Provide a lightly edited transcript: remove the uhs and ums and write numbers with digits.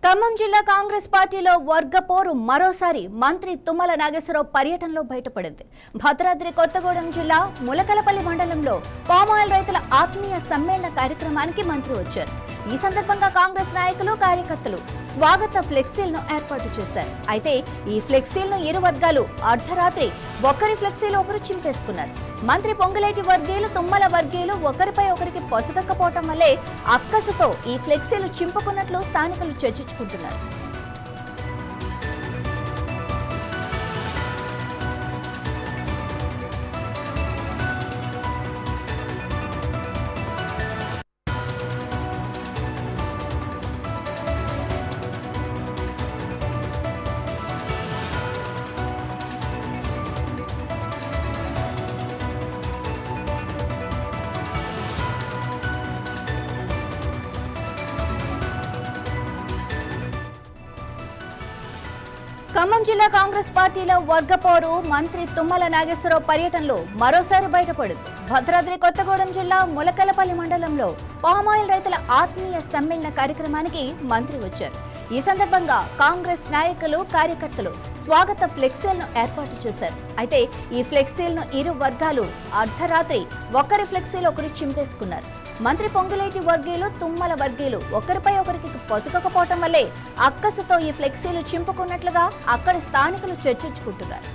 ఖమ్మం జిల్లా కాంగ్రెస్ పార్టీలో వర్గపోరు మరోసారి మంత్రి తుమ్మల నాగేశ్వరరావు పర్యటనలో బయటపడింది. భద్రాద్రి కొత్తగూడెం జిల్లా ములకలపల్లి మండలంలో పామాయిల్ రైతుల ఆత్మీయ సమ్మేళన కార్యక్రమానికి మంత్రి వచ్చారు. ఈ సందర్భంగా కాంగ్రెస్ నాయకులు కార్యకర్తలు స్వాగత ఫ్లెక్సీలను ఏర్పాటు చేశారు. అయితే ఈ ఫ్లెక్సీలను ఇరు వర్గాలు అర్ధరాత్రి ఒక్కరి ఫ్లెక్సీలు ఒకరు చింపేసుకున్నారు. మంత్రి పొంగులేటి వర్గీయులు తుమ్మల వర్గీయులు ఒకరిపై ఒకరికి పొసగకపోవటం వల్లే అక్కసుతో ఈ ఫ్లెక్సీలు చింపుకున్నట్లు స్థానికులు చర్చించుకుంటున్నారు. ఖమ్మం జిల్లా కాంగ్రెస్ పార్టీలో వర్గపోరు మంత్రి తుమ్మల నాగేశ్వరరావు పర్యటనలో మరోసారి బయటపడింది. భద్రాద్రి కొత్తగూడెం జిల్లా ములకలపల్లి మండలంలో పామాయిల్ రైతుల ఆత్మీయ సమ్మేళన కార్యక్రమానికి మంత్రి వచ్చారు. ఈ సందర్భంగా కాంగ్రెస్ నాయకులు కార్యకర్తలు స్వాగత ఫ్లెక్సీలను ఏర్పాటు చేశారు. అయితే ఈ ఫ్లెక్సీలను ఇరు వర్గాలు అర్ధరాత్రి ఒకరి ఫ్లెక్సీలు ఒకరు చింపేసుకున్నారు. మంత్రి పొంగులేటి వర్గీయులు తుమ్మల వర్గీయులు ఒకరిపై ఒకరికి పొసగకపోవటం వల్లే అక్కసుతో ఈ ఫ్లెక్సీలు చింపుకున్నట్లుగా అక్కడ స్థానికులు చర్చించుకుంటున్నారు.